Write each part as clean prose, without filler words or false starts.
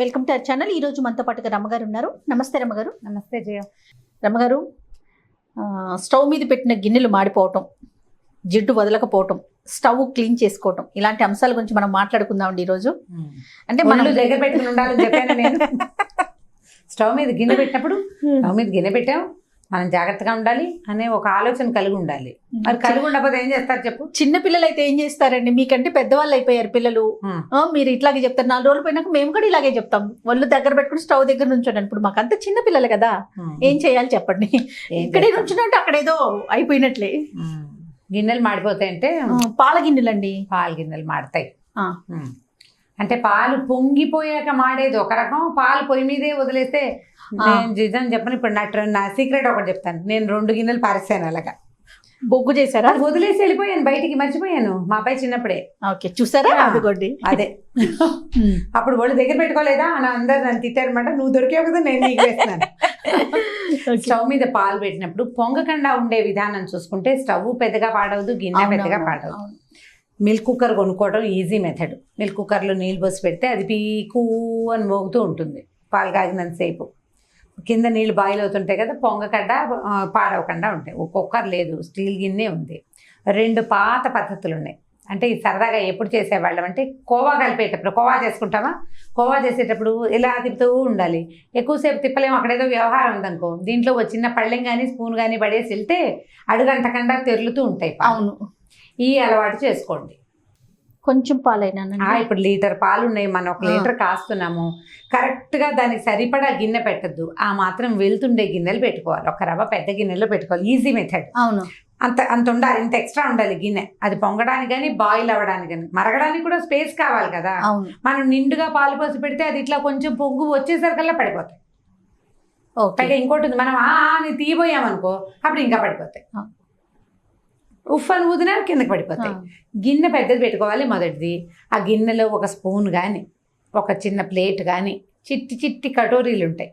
Welcome to our channel. ఈ రోజు మనతో పాటుగా రమ్మగారు ఉన్నారు. నమస్తే రమ్మగారు. నమస్తే జయ. రమ్మగారు, స్టవ్ మీద పెట్టిన గిన్నెలు మాడిపోవటం, జిడ్డు వదలకపోవటం, స్టవ్ క్లీన్ చేసుకోవటం, ఇలాంటి అంశాల గురించి మనం మాట్లాడుకుందామండి ఈరోజు. అంటే మనం దగ్గర పెట్టుకుని ఉండాలని చెప్పాను నేను. స్టవ్ మీద గిన్నె పెట్టినప్పుడు స్టవ్ మీద గిన్నె పెట్టాం, మనం జాగ్రత్తగా ఉండాలి అనే ఒక ఆలోచన కలిగి ఉండాలి. మరి కలిగి ఉండకపోతే ఏం చేస్తారు చెప్పు? చిన్న పిల్లలు అయితే ఏం చేస్తారండి, మీకంటే పెద్దవాళ్ళు అయిపోయారు పిల్లలు. మీరు ఇట్లాగే చెప్తారు, 4 రోజులు పోయినాక మేము కూడా ఇలాగే చెప్తాం, వాళ్ళు దగ్గర పెట్టుకుని స్టవ్ దగ్గర నుంచోండి. ఇప్పుడు మాకు అంత చిన్న పిల్లలు కదా, ఏం చేయాలి చెప్పండి? ఇక్కడే నుంచున్నట్టు అక్కడేదో అయిపోయినట్లే. గిన్నెలు మాడిపోతాయంటే పాల గిన్నెలు అండి, పాల గిన్నెలు మాడతాయి. అంటే పాలు పొంగిపోయాక మాడేది ఒక రకం, పాలు పొయ్యి మీదే వదిలేస్తే. నేను నిజం చెప్పను, ఇప్పుడు నా సీక్రెట్ ఒకటి చెప్తాను. నేను 2 గిన్నెలు పారేసాను అలాగా. బొగ్గు చేశారా? అది వదిలేసి వెళ్ళిపోయాను, బయటికి మర్చిపోయాను. మా అబ్బాయి చిన్నప్పుడే. ఓకే, చూసారా? అదే అప్పుడు వాళ్ళు దగ్గర పెట్టుకోలేదా అని అందరు నన్ను తిట్టారనమాట. నువ్వు దొరికావు కదా, నేను నీకు వేస్తున్నాను. స్టవ్ మీద పాలు పెట్టినప్పుడు పొంగకుండా ఉండే విధానం చూసుకుంటే స్టవ్ పెద్దగా పాడవదు, గిన్నె పెద్దగా పాడవదు. మిల్క్ కుక్కర్ కొనుక్కోవడం ఈజీ మెథడ్. మిల్క్ కుక్కర్లో నీళ్ళు పోసి పెడితే అది పీకు అని మోగుతూ ఉంటుంది పాలు కాగినంతసేపు. కింద నీళ్ళు బాయిల్ అవుతుంటాయి కదా, పొంగకుండా పాడవకుండా ఉంటాయి. ఒక కుక్కర్ లేదు, స్టీల్ గిన్నె ఉంది. 2 పాత పద్ధతులు ఉన్నాయి. అంటే ఇది సరదాగా ఎప్పుడు చేసేవాళ్ళం అంటే, కోవా కలిపేటప్పుడు, కోవా చేసుకుంటామా, కోవా చేసేటప్పుడు ఇలా తిప్పుతూ ఉండాలి. ఎక్కువసేపు తిప్పలేము, అక్కడేదో వ్యవహారం ఉందనుకో, దీంట్లో ఒక చిన్న పళ్ళెం కానీ స్పూన్ కానీ పడేసి వెళ్తే అడుగంటకుండా తెరులుతూ ఉంటాయి. అవును, ఈ అలవాటు చేసుకోండి. కొంచెం పాలైనా ఇప్పుడు లీటర్ పాలు ఉన్నాయి, మనం 1 లీటర్ కాస్తున్నాము. కరెక్ట్గా దానికి సరిపడా గిన్నె పెట్టద్దు, ఆ మాత్రం వెళ్తుండే గిన్నెలు పెట్టుకోవాలి. ఒక రవ్వ పెద్ద గిన్నెలో పెట్టుకోవాలి. Easy method. అవును, అంత ఉండాలి, ఇంత ఎక్స్ట్రా ఉండాలి గిన్నె. అది పొంగడానికి కానీ బాయిల్ అవ్వడానికి కానీ, మరగడానికి కూడా స్పేస్ కావాలి కదా. మనం నిండుగా పాలు పోసి పెడితే అది ఇట్లా కొంచెం పొంగు వచ్చేసరికల్లా పడిపోతాయి. పైగా ఇంకోటి ఉంది, మనం అని తీయబోయామనుకో అప్పుడు ఇంకా పడిపోతాయి. ఉఫ్ఫని ఊదినా కిందకి పడిపోతాయి. గిన్నె పెద్దది పెట్టుకోవాలి మొదటిది. ఆ గిన్నెలో ఒక స్పూన్ కానీ, ఒక చిన్న ప్లేట్ కానీ, చిట్టి కటోరీలు ఉంటాయి,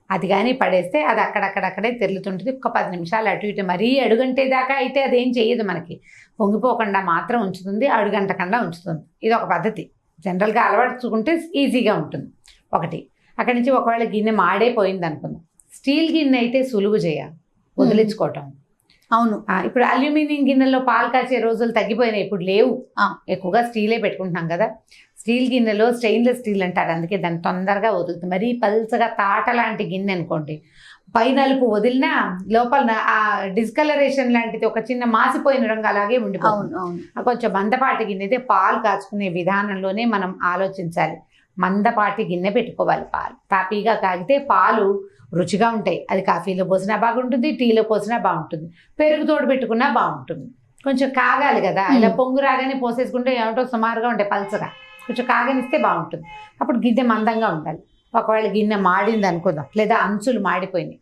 అది కానీ పడేస్తే అది అక్కడక్కడక్కడే తెరులుతుంటుంది. ఒక 10 నిమిషాలు అటు ఇటు, మరీ అడుగంటే దాకా అయితే అదేం చేయదు, మనకి పొంగిపోకుండా మాత్రం ఉంచుతుంది, అడుగంటకుండా ఉంచుతుంది. ఇది ఒక పద్ధతి. జనరల్గా అలవర్చుకుంటే ఈజీగా ఉంటుంది. ఒకటి. అక్కడి నుంచి ఒకవేళ గిన్నె మాడే పోయింది అనుకుందాం, స్టీల్ గిన్నె అయితే సులువు చేయాలి వదిలించుకోవటం. అవును, ఇప్పుడు అల్యూమినియం గిన్నెలో పాలు కాచే రోజులు తగ్గిపోయినాయి, ఇప్పుడు లేవు. ఎక్కువగా స్టీలే పెట్టుకుంటున్నాం కదా. స్టీల్ గిన్నెలో స్టెయిన్లెస్ స్టీల్ అంటారు, అందుకే దాన్ని తొందరగా వదులుతుంది. మరీ పల్చగా తాట లాంటి గిన్నె అనుకోండి, పైనలుపు వదిలినా లోపల ఆ డిస్కలరేషన్ లాంటిది ఒక చిన్న మాసిపోయిన రంగు అలాగే ఉండిపోతుంది. కొంచెం మందపాటి గిన్నె అయితే పాలు కాచుకునే విధానంలోనే మనం ఆలోచించాలి. మందపాటి గిన్నె పెట్టుకోవాలి. పాలు తాపీగా కాగితే పాలు రుచిగా ఉంటాయి. అది కాఫీలో పోసినా బాగుంటుంది, టీలో పోసినా బాగుంటుంది, పెరుగు తోడు పెట్టుకున్నా బాగుంటుంది. కొంచెం కాగాలి కదా, ఇలా పొంగు రాగానే పోసేసుకుంటే ఏమిటో సుమారుగా ఉంటాయి, పల్చగా. కొంచెం కాగనిస్తే బాగుంటుంది. అప్పుడు గిన్నె మందంగా ఉండాలి. ఒకవేళ గిన్నె మాడింది అనుకుందాం, లేదా అంచులు మాడిపోయినాయి,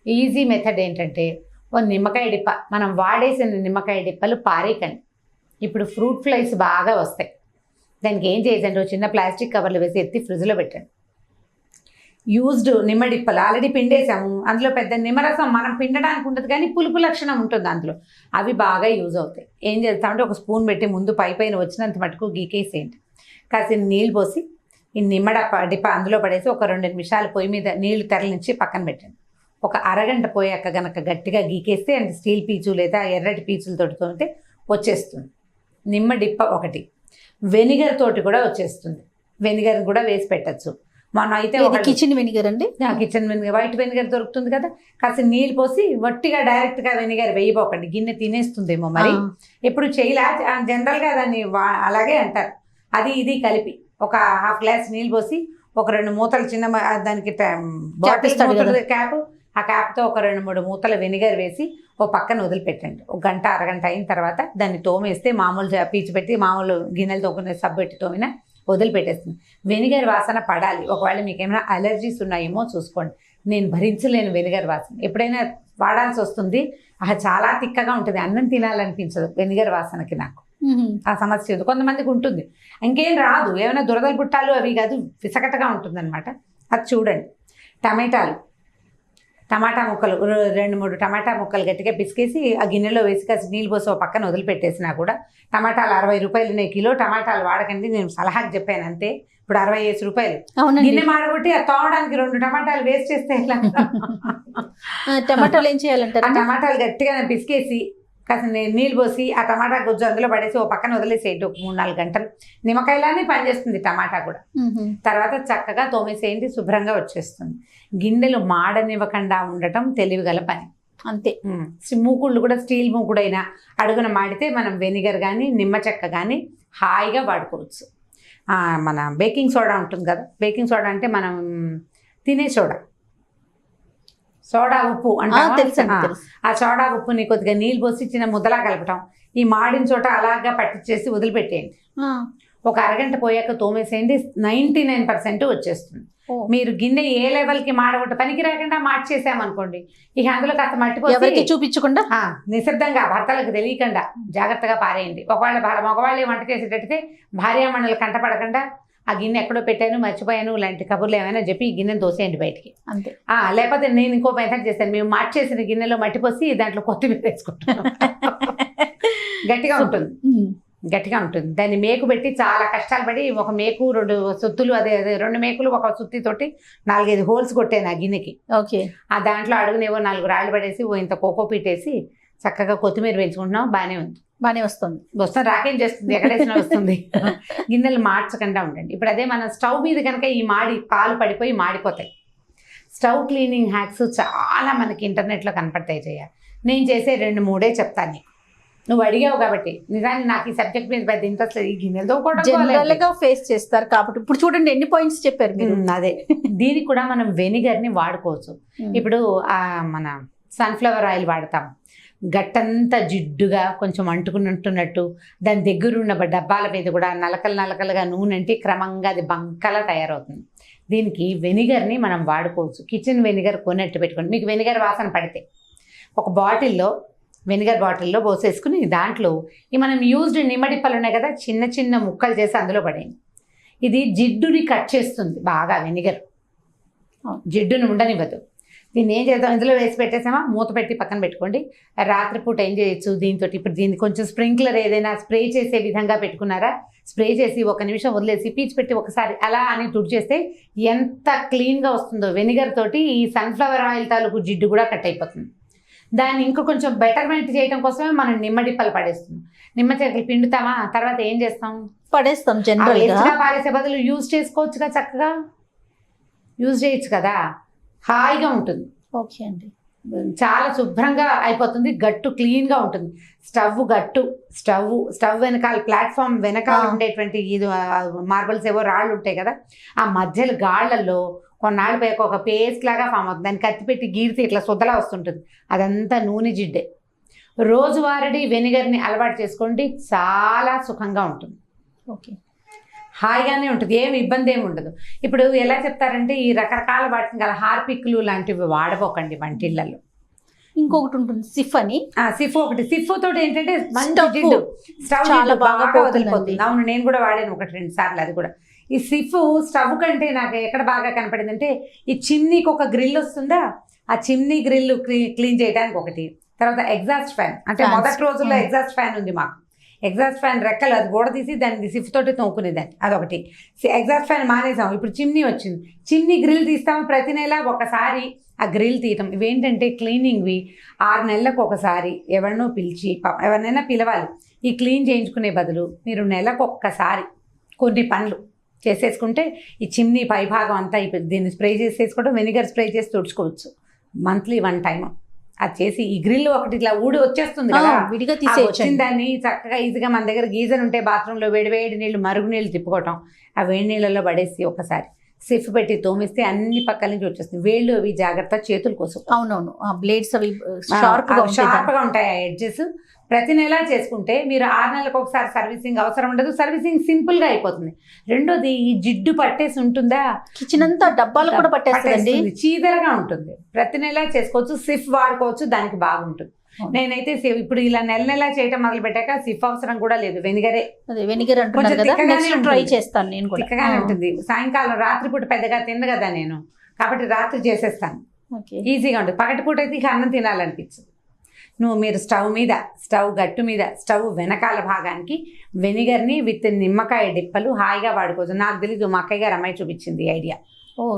ఈజీ మెథడ్ ఏంటంటే, ఓ నిమ్మకాయ డిప్ప, మనం వాడేసిన నిమ్మకాయ డిప్పలు పారేయకండి. ఇప్పుడు ఫ్రూట్ ఫ్లైస్ బాగా వస్తాయి, దానికి ఏం చేయండి, చిన్న ప్లాస్టిక్ కవర్లు వేసి ఎత్తి ఫ్రిడ్జ్లో పెట్టండి. యూజ్డ్ నిమ్మడిప్పలు ఆల్రెడీ పిండేసాము, అందులో పెద్ద నిమ్మరసం మనం పిండడానికి ఉంటుంది కానీ పులుపు లక్షణం ఉంటుంది అందులో, అవి బాగా యూజ్ అవుతాయి. ఏం చేస్తామంటే, ఒక స్పూన్ పెట్టి ముందు పైన వచ్చినంత మటుకు గీకేసేయండి. కాసిన నీళ్ళు పోసి ఈ డిప్ప అందులో పడేసి ఒక 2 నిమిషాలు పొయ్యి మీద నీళ్లు తెరలించి పక్కన పెట్టండి. ఒక అరగంట పోయాక గనక గట్టిగా గీకేస్తే, అంటే స్టీల్ పీచు లేదా ఎర్రటి పీచులు తోటితే వచ్చేస్తుంది. నిమ్మ డిప్ప ఒకటి. వెనిగర్ తోటి కూడా వచ్చేస్తుంది, వెనిగర్ కూడా వేసి పెట్టచ్చు. మనం అయితే కిచెన్ వెనిగర్ అండి, కిచెన్ వెనిగర్, వైట్ వెనిగర్ దొరుకుతుంది కదా. కాస్త నీళ్ళు పోసి వట్టిగా డైరెక్ట్గా వెనిగర్ వేయబోకండి, గిన్నె తినేస్తుందేమో. మరి ఎప్పుడు చేయలే, జనరల్గా దాన్ని అలాగే అంటారు. అది ఇది కలిపి ఒక ½ గ్లాస్ నీళ్ళు పోసి ఒక 2 మూతలు చిన్న దానికి బాటిల్ క్యాప్, ఆ క్యాప్తో ఒక 2-3 మూతల వెనిగర్ వేసి ఓ పక్కన వదిలిపెట్టండి. 1 గంట అరగంట అయిన తర్వాత దాన్ని తోమేస్తే, మామూలు పీచు పెట్టి మామూలు గిన్నెలు తోకునే సబ్బు పెట్టి తోమినా వదిలిపెట్టేస్తుంది. వెనిగర్ వాసన పడాలి. ఒకవేళ మీకు ఏమైనా అలర్జీస్ ఉన్నాయేమో చూసుకోండి. నేను భరించలేను వెనిగర్ వాసన, ఎప్పుడైనా వాడాల్సి వస్తుంది. చాలా తిక్కగా ఉంటుంది, అన్నం తినాలనిపించదు వెనిగర్ వాసనకి. నాకు ఆ సమస్య ఉంది, కొంతమందికి ఉంటుంది. ఇంకేం రాదు, ఏమైనా దురదలు పుట్టాలు అవి కాదు, విసకటగా ఉంటుంది అనమాట. అది చూడండి. టమాటాలు టమాటా ముక్కలు 2-3 టమాటా ముక్కలు గట్టిగా పిసికేసి ఆ గిన్నెలో వేసి కాసి నీళ్ళు పోసి ఒక పక్కన వదిలిపెట్టేసినా కూడా టమాటాలు 60 రూపాయలు కిలో. టమాటాలు వాడకండి, నేను సలహాకి చెప్పాను అంతే. ఇప్పుడు 60 రూపాయలు గిన్నె మాడగొట్టి ఆ తోవడానికి 2 టమాటాలు వేస్ట్ చేస్తే ఎలా? టమాటాలు ఏం చేయాలంటారు? ఆ టమాటాలు గట్టిగా పిసికేసి కాస్త నీళ్ళు పోసి ఆ టమాటా గుజ్జు అందులో పడేసి ఓ పక్కన వదిలేసేయండి ఒక 3-4 గంటలు. నిమ్మకాయలానే పనిచేస్తుంది టమాటా కూడా. తర్వాత చక్కగా తోమేసేయండి, శుభ్రంగా వచ్చేస్తుంది. గిన్నెలు మాడనివ్వకుండా ఉండటం తెలివిగల పని అంతే. మూకుళ్ళు కూడా స్టీల్ మూకుడైనా అడుగున మాడితే మనం వెనిగర్ కానీ నిమ్మ చెక్క కానీ హాయిగా వాడుకోవచ్చు. మన బేకింగ్ సోడా ఉంటుంది కదా, బేకింగ్ సోడా అంటే మనం తినే సోడా ఉప్పు అంటే ఆ సోడా ఉప్పుని కొద్దిగా నీళ్ళు పోసి చిన్న ముద్దలా కలపటం, ఈ మాడిన చోట అలాగా పట్టించేసి వదిలిపెట్టేయండి. ఒక అరగంట పోయాక తోమేసేయండి, 99% వచ్చేస్తుంది. మీరు గిన్నె ఏ లెవెల్కి మాడగొట్ట పనికి రాకుండా మార్చేసామనుకోండి, ఇక అందులో కాస్త మట్టిపోసి చూపించకుండా నిశ్శబ్దంగా భర్తలకు తెలియకుండా జాగ్రత్తగా పారేయండి. ఒకవేళ మగవాళ్ళే వంట చేసేటట్టుతే భార్యామణులు కంటపడకుండా ఆ గిన్నె ఎక్కడో పెట్టాను మర్చిపోయాను లాంటి కబుర్లు ఏమైనా చెప్పి ఈ గిన్నెను తోసేయండి బయటికి అంతే. లేకపోతే నేను ఇంకో మెథడ్ చేశాను, మేము మార్చేసిన గిన్నెలో మట్టిపోసి దాంట్లో కొత్తిమీర వేసుకుంటాం. గట్టిగా ఉంటుంది, గట్టిగా ఉంటుంది. దాన్ని మేకు పెట్టి చాలా కష్టాలు పడి ఒక మేకు 2 సుత్తులు అదే 2 మేకులు ఒక సుత్తి తోటి 4-5 హోల్స్ కొట్టాను ఆ గిన్నెకి. ఓకే. ఆ దాంట్లో అడుగునేవో 4 రాళ్ళు పడేసి ఇంత కోకో పీటేసి చక్కగా కొత్తిమీర పెంచుకుంటున్నాం. బాగానే ఉంది, బాగానే వస్తుంది. రాకేం చేస్తుంది, ఎక్కడేసినా వస్తుంది. గిన్నెలు మార్చకుండా ఉండండి. ఇప్పుడు అదే మన స్టవ్ మీద కనుక ఈ పాలు పడిపోయి మాడిపోతాయి. స్టవ్ క్లీనింగ్ హ్యాక్స్ చాలా మనకి ఇంటర్నెట్లో కనపడతాయి. నేను చేసే 2-3 చెప్తాను నీకు. నువ్వు అడిగావు కాబట్టి నిజానికి నాకు ఈ సబ్జెక్ట్ మీద పెద్ద ఇంట్రెస్ట్ లేదు. ఈ గిన్నెలతో కూడా జనరల్ గా ఫేస్ చేస్తారు కాబట్టి ఇప్పుడు చూడండి ఎన్ని పాయింట్స్ చెప్పారు మీరు. అదే దీనికి కూడా మనం వెనిగర్ని వాడుకోవచ్చు. ఇప్పుడు మన సన్ఫ్లవర్ ఆయిల్ వాడతాం, గట్టంతా జిడ్డుగా కొంచెం అంటుకున్నట్టు దాని దగ్గరున్న డబ్బాల మీద కూడా నలకలుగా నూనె అంటే క్రమంగా అది బంకలా తయారవుతుంది. దీనికి వెనిగర్ని మనం వాడుకోవచ్చు. కిచెన్ వెనిగర్ కొన్నట్టు పెట్టుకోండి. మీకు వెనిగర్ వాసన పడితే ఒక బాటిల్లో వెనిగర్ బాటిల్లో పోసేసుకుని దాంట్లో ఈ మనం యూజ్డ్ నిమ్మడిప్పలు ఉన్నాయి కదా, చిన్న చిన్న ముక్కలు చేసి అందులో పడేయండి. ఇది జిడ్డుని కట్ చేస్తుంది బాగా. వెనిగర్ జిడ్డుని ఉండనివ్వదు. దీన్ని ఏం చేద్దాం, ఇందులో వేసి పెట్టేసామా, మూత పెట్టి పక్కన పెట్టుకోండి. రాత్రిపూట ఏం చేయొచ్చు దీంతో, ఇప్పుడు దీన్ని కొంచెం స్ప్రింక్లర్ ఏదైనా స్ప్రే చేసే విధంగా పెట్టుకున్నారా, స్ప్రే చేసి 1 నిమిషం వదిలేసి పీచు పెట్టి ఒకసారి అలా అని తుడిచేస్తే ఎంత క్లీన్గా వస్తుందో. వెనిగర్ తోటి ఈ సన్ఫ్లవర్ ఆయిల్ తాలూకు జిడ్డు కూడా కట్ అయిపోతుంది. దాన్ని ఇంకా కొంచెం బెటర్మెంట్ చేయడం కోసమే మనం నిమ్మడిప్పలు పడేస్తాం. నిమ్మ చెక్కలు పిండుతామా, తర్వాత ఏం చేస్తాం, పడేస్తాం. జనరల్గా పారేసే బదులు యూజ్ చేసుకోవచ్చుగా, చక్కగా యూజ్ చేయొచ్చు కదా, హాయిగా ఉంటుంది. ఓకే అండి, చాలా శుభ్రంగా అయిపోతుంది, గట్టు క్లీన్గా ఉంటుంది. స్టవ్ వెనకాల ప్లాట్ఫామ్ వెనకాల ఉండేటువంటి ఇది మార్బల్స్ ఏవో రాళ్ళు ఉంటాయి కదా, ఆ మధ్యలో గాళ్లలో కొన్నాళ్ళు పోయాక ఒక పేస్ట్ లాగా ఫామ్ అవుతుంది. దాన్ని కత్తి పెట్టి గీరితే ఇట్లా శుద్ధలా వస్తుంటుంది. అదంతా నూనె జిడ్డే. రోజువారీ వెనిగర్ని అలవాటు చేసుకోండి, చాలా సుఖంగా ఉంటుంది. ఓకే, హాయిగానే ఉంటుంది, ఏమి ఇబ్బంది ఏమి ఉండదు. ఇప్పుడు ఎలా చెప్తారంటే ఈ రకరకాల వాటిని గల హార్పిక్లు లాంటివి వాడబోకండి వంటిళ్ళల్లో. ఇంకొకటి ఉంటుంది సిఫ్ అని, సిఫ్ ఒకటి. సిఫ్ తోటి ఏంటంటే మంచి జిడ్డు స్టవ్ చాలా బాగా వదిలిపోతుంది. అవును, నేను కూడా వాడాను 1-2 సార్లు. అది కూడా ఈ సిఫ్ స్టవ్ కంటే నాకు ఎక్కడ బాగా కనపడింది అంటే ఈ చిమ్నీకి ఒక గ్రిల్ వస్తుందా, ఆ చిమ్నీ గ్రిల్ క్లీన్ చేయడానికి ఒకటి. తర్వాత ఎగ్జాస్ట్ ఫ్యాన్, అంటే మొదటి రోజుల్లో ఎగ్జాస్ట్ ఫ్యాన్ ఉంది మాకు. ఎగ్జాస్ట్ ఫ్యాన్ రెక్కలు అది కూడా తీసి దాన్ని సిఫ్ తోటి తోముకునేదాన్ని, అదొకటి. ఎగ్జాస్ట్ ఫ్యాన్ మానేసాం, ఇప్పుడు చిమ్నీ వచ్చింది. చిమ్నీ గ్రిల్ తీస్తాము, ప్రతి నెల ఒకసారి ఆ గ్రిల్ తీయటం. ఇవేంటంటే క్లీనింగ్వి 6 నెలలకు ఒకసారి ఎవరినో పిలిచి, ఎవరినైనా పిలవాలి. ఈ క్లీన్ చేయించుకునే బదులు మీరు నెలకు ఒక్కసారి కొన్ని పనులు చేసేసుకుంటే ఈ చిమ్నీ పైభాగం అంతా దీన్ని స్ప్రే చేసేసుకోవడం, వెనిగర్ స్ప్రే చేసి తుడుచుకోవచ్చు. మంత్లీ 1 టైం అది చేసి ఈ గ్రిల్ ఒకటి ఇట్లా ఊడి వచ్చేస్తుంది కదా, విడిగా వచ్చిన దాన్ని చక్కగా ఈజీగా మన దగ్గర గీజర్ ఉంటే బాత్రూంలో వేడి నీళ్ళు మరుగు నీళ్ళు తిప్పుకోవటం, ఆ వేడి నీళ్ళలో పడేసి ఒకసారి సిఫ్ పెట్టి తోమిస్తే అన్ని పక్కల నుంచి వచ్చేస్తుంది. వేళ్ళు అవి జాగ్రత్త, చేతుల కోసం. అవునవును, బ్లేడ్స్ అవి షార్ప్గా ఉంటాయి ఆ ఎడ్జెస్. ప్రతి నెల చేసుకుంటే మీరు 6 నెలలకు ఒకసారి సర్వీసింగ్ అవసరం ఉండదు, సర్వీసింగ్ సింపుల్గా అయిపోతుంది. రెండోది ఈ జిడ్డు పట్టేసి ఉంటుందా, కిచెన్ అంతా డబ్బాలు కూడా పట్టేస్తుంది, చీదరగా ఉంటుంది. ప్రతి నెల చేసుకోవచ్చు, సిఫ్ వాడుకోవచ్చు, దానికి బాగుంటుంది. నేనైతే ఇప్పుడు ఇలా నెల చేయటం మొదలు పెట్టాక సిఫ్ అవసరం కూడా లేదు, వెనిగరే. వెనిగర్ ట్రై చేస్తాను నేను కూడా. తిక్కగానే ఉంటుంది. సాయంకాలం రాత్రిపూట పెద్దగా తిన్ను కదా నేను, కాబట్టి రాత్రి చేసేస్తాను. ఓకే. ఈజీగా ఉంటుంది. పగటిపూట అయితే ఇక అన్నం తినాలనిపించదు. మీరు స్టవ్ గట్టు మీద స్టవ్ వెనకాల భాగానికి వెనిగర్ని విత్ నిమ్మకాయ డిప్పలు హాయిగా వాడుకోవచ్చు. నాకు తెలీదు, మా అక్కయ్య గారు అమ్మాయి చూపించింది ఐడియా.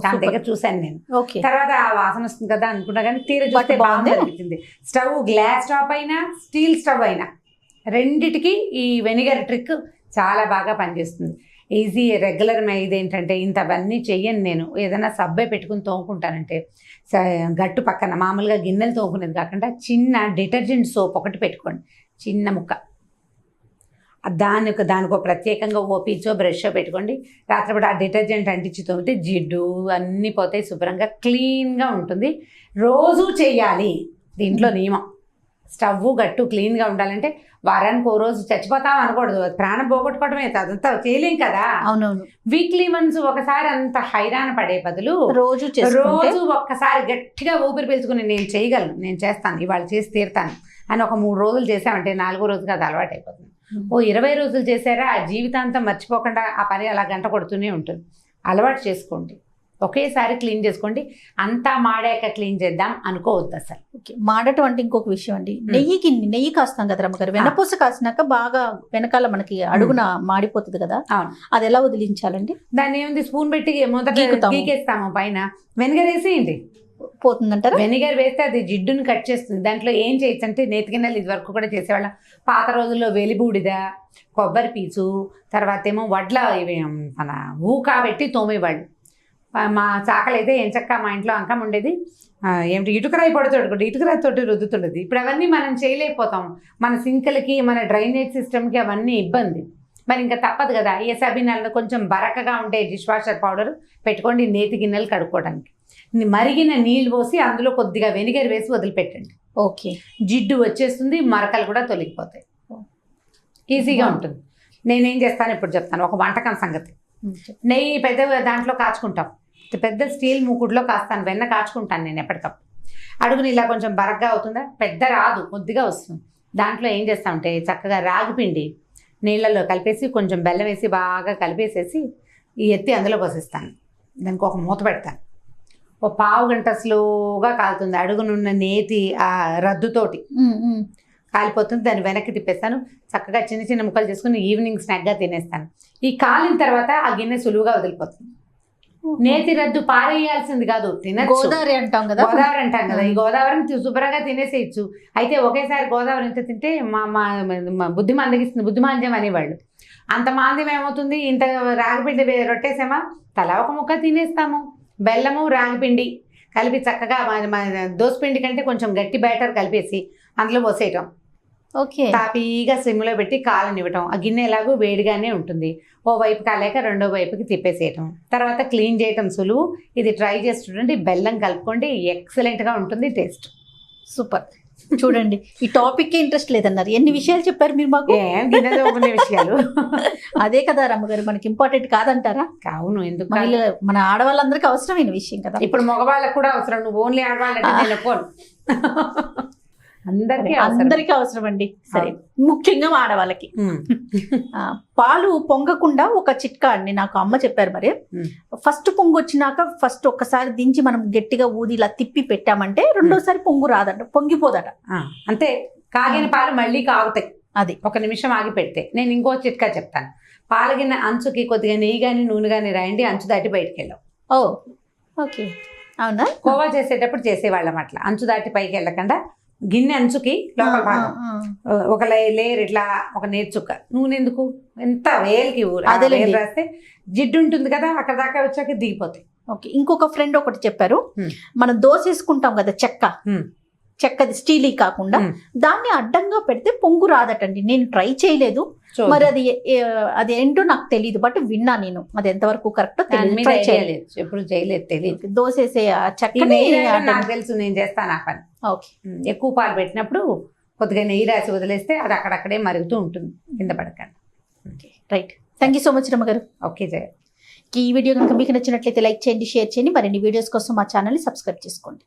దాని దగ్గర చూశాను నేను. తర్వాత ఆ వాసన వస్తుంది కదా అనుకున్నా కానీ తీర చూస్తే బాగుంది అనిపించింది. స్టవ్ గ్లాస్ స్టవ్ అయినా స్టీల్ స్టవ్ అయినా రెండిటికి ఈ వెనిగర్ ట్రిక్ చాలా బాగా పనిచేస్తుంది. ఈజీ రెగ్యులర్ ఇదేంటంటే ఇంతవన్నీ చెయ్యను నేను. ఏదైనా సబ్బే పెట్టుకుని తోముకుంటానంటే గట్టు పక్కన మామూలుగా గిన్నెలు తోముకునేది కాకుండా చిన్న డిటర్జెంట్ సోప్ ఒకటి పెట్టుకోండి, చిన్న ముక్క. దానికి ప్రత్యేకంగా ఓపీచో బ్రషో పెట్టుకోండి. రాత్రిపూట ఆ డిటర్జెంట్ అంటించి తోమితే జిడ్డు అన్నీ పోతాయి, శుభ్రంగా క్లీన్గా ఉంటుంది. రోజు చెయ్యాలి. దీంట్లో నియమం స్టవ్ గట్టు క్లీన్గా ఉండాలంటే వారానికి ఓ రోజు చచ్చిపోతాం అనకూడదు, ప్రాణం పోగొట్టుకోవడమే, అదంతా చేయలేం కదా. అవునవును. వీక్లీ వన్స్ ఒకసారి అంత హైరాణ పడే బదులు రోజు ఒక్కసారి గట్టిగా ఊపిరి పీల్చుకుని నేను చేయగలను, నేను చేస్తాను, ఇవాళ చేసి తీరుతాను అని ఒక 3 రోజులు చేసామంటే 4వ రోజుకి అది అలవాటు అయిపోతుంది. 20 రోజులు చేశారా ఆ జీవితాంతం మర్చిపోకుండా ఆ పని అలా గంట కొడుతూనే ఉంటుంది. అలవాటు చేసుకోండి, ఒకేసారి క్లీన్ చేసుకోండి. అంతా మాడాక క్లీన్ చేద్దాం అనుకోవద్దు అసలు. మాడటం అంటే ఇంకొక విషయం అండి, నెయ్యి కాస్తాం కదా రమ్మగారు, వెనపూస కాసినాక బాగా వెనకాల మనకి అడుగున మాడిపోతుంది కదా, అది ఎలా వదిలించాలండి? దాన్ని ఏముంది, స్పూన్ పెట్టి మొదట గీకేస్తాము, పైన వెనిగర్ వేసేయండి, పోతుందంటారా? వెనిగర్ వేస్తే అది జిడ్డుని కట్ చేస్తుంది. దాంట్లో ఏం చేయొచ్చు అంటే నేతికిన్నెలు ఇది వరకు కూడా చేసేవాళ్ళం. పాత రోజుల్లో వెలిబూడిద, కొబ్బరి పీచు, తర్వాత ఏమో వడ్ల ఇవి మన ఊకా పెట్టి తోమేవాళ్ళు. మా చాకలైతే ఎంచక్క మా ఇంట్లో అంకం ఉండేది, ఏమిటి ఇటుకరాయి పడుతుంది, ఇటుకరాయితోటి రుద్దుతుండేది. ఇప్పుడు అవన్నీ మనం చేయలేకపోతాం, మన సింకులకి మన డ్రైనేజ్ సిస్టమ్కి అవన్నీ ఇబ్బంది. మరి ఇంకా తప్పదు కదా, ఏ సబీనాలను కొంచెం బరకగా ఉంటే డిష్ వాషర్ పౌడర్ పెట్టుకోండి నేతి గిన్నెలు కడుక్కోవడానికి. మరిగిన నీళ్ళు పోసి అందులో కొద్దిగా వెనిగర్ వేసి వదిలిపెట్టండి. ఓకే, జిడ్డు వచ్చేస్తుంది, మరకలు కూడా తొలగిపోతాయి, ఈజీగా ఉంటుంది. నేనేం చేస్తాను ఇప్పుడు చెప్తాను ఒక వంటకం సంగతి. నెయ్యి పెద్ద దాంట్లో కాచుకుంటాం, పెద్ద స్టీల్ మూకుడులో కాస్తాను, వెన్న కాచుకుంటాను నేను ఎప్పటికప్పుడు. అడుగుని ఇలా కొంచెం బరగ్గా అవుతుందా, పెద్ద రాదు, కొద్దిగా వస్తుంది. దాంట్లో ఏం చేస్తామంటే చక్కగా రాగిపిండి నీళ్ళల్లో కలిపేసి కొంచెం బెల్లం వేసి బాగా కలిపేసేసి ఈ ఎత్తి అందులో పోసేస్తాను. దానికి ఒక మూత పెడతాను, ఓ 1/2 గంట స్లోగా కాలుతుంది. అడుగునున్న నేతి ఆ రద్దుతోటి కాలిపోతుంది. దాన్ని వెనక్కి తిప్పేస్తాను, చక్కగా చిన్న చిన్న ముక్కలు చేసుకుని ఈవినింగ్ స్నాక్గా తినేస్తాను. ఈ కాలిన తర్వాత ఆ గిన్నె సులువుగా వదిలిపోతుంది. నేతి రద్దు పారేయాల్సింది కాదు, తినచ్చు. గోదావరి అంటాం కదా, ఈ గోదావరిని శుభ్రంగా తినేసేయచ్చు. అయితే ఒకేసారి గోదావరి ఎంత తింటే మా బుద్ధి మందగిస్తుంది, బుద్ధిమాంద్యం అనేవాళ్ళు. అంత మాంద్యం ఏమవుతుంది, ఇంత రాగిపిండి రొట్టేసామా తలా ఒక ముక్క తినేస్తాము. బెల్లము రాగిపిండి కలిపి చక్కగా దోసపిండి కంటే కొంచెం గట్టి బ్యాటర్ కలిపేసి అందులో పోసేయటం. ఓకే, తాపీగా సిమ్లో పెట్టి కాలనివ్వటం. ఆ గిన్నె ఎలాగో వేడిగానే ఉంటుంది, ఓ వైపు కాలేక రెండో వైపుకి తిప్పేసేయటం. తర్వాత క్లీన్ చేయటం సులువు. ఇది ట్రై చేసి చూడండి, బెల్లం కలుపుకోండి, ఎక్సలెంట్గా ఉంటుంది టేస్ట్. సూపర్. చూడండి, ఈ టాపిక్ ఇంట్రెస్ట్ లేదన్నారు, ఎన్ని విషయాలు చెప్పారు మీరు మాకు. గిన్నె విషయాలు అదే కదా రమ్మగారు, మనకి ఇంపార్టెంట్ కాదంటారా? అవును, ఎందుకు మన ఆడవాళ్ళందరికీ అవసరమైన విషయం కదా. ఇప్పుడు మగవాళ్ళకు కూడా అవసరం, నువ్వు ఓన్లీ ఆడవాళ్ళంటే నేను పోను. అందరికీ అవసరం అండి. సరే, ముఖ్యంగా ఆడవాళ్ళకి. పాలు పొంగకుండా ఒక చిట్కా అండి నాకు అమ్మ చెప్పారు. మరి ఫస్ట్ పొంగు వచ్చినాక ఫస్ట్ ఒక్కసారి దించి మనం గట్టిగా ఊది ఇలా తిప్పి పెట్టామంటే రెండోసారి పొంగు రాదట, పొంగిపోదట. అంతే, కాగిన పాలు మళ్ళీ కాగుతాయి. అది 1 నిమిషం ఆగి పెడితే. నేను ఇంకో చిట్కా చెప్తాను. పాలగిన అంచుకి కొద్దిగా నెయ్యి కానీ నూనె కానీ రాయండి, అంచు దాటి బయటికి వెళ్ళాం. ఓకే, అవునా? కోవా చేసేటప్పుడు చేసేవాళ్ళం అట్లా, అంచు దాటి పైకి వెళ్ళకుండా గిన్నె అంచుకి లోపల భాగం ఒక లేయర్ ఇట్లా ఒక నేర్చుక్క నూనె ఎందుకు, ఎంత వేలకి రాస్తే జిడ్డు ఉంటుంది కదా, అక్కడ దాకా వచ్చాక దిగిపోతాయి. ఓకే, ఇంకొక ఫ్రెండ్ ఒకటి చెప్పారు, మనం దోశ వేసుకుంటాం కదా చెక్కది స్టీలీ కాకుండా దాన్ని అడ్డంగా పెడితే పొంగు రాదటండి. నేను ట్రై చేయలేదు, మరి అది ఏంటో నాకు తెలియదు, బట్ విన్నా నేను. అది ఎంతవరకు కరెక్టో తెలియదు, ట్రై చేయలేదు, ఎప్పుడు చేయలేదు, తెలియదు. దోశ వేసే చెక్కని నాకు తెలుసు, నేను చేస్తాను ఆ పని. ఓకే, ఎక్కువ పాలు పెట్టినప్పుడు కొద్దిగా నెయ్యి రాసి వదిలేస్తే అది అక్కడక్కడే మరుగుతూ ఉంటుంది, కింద పడకండి. Right, thank you so much రమ్మగారు. ఓకే జయ. ఈ వీడియో కనుక మీకు నచ్చినట్లయితే లైక్ చేయండి, షేర్ చేయండి. మరిన్ని వీడియోస్ కోసం మా ఛానల్ని సబ్స్క్రైబ్ చేసుకోండి.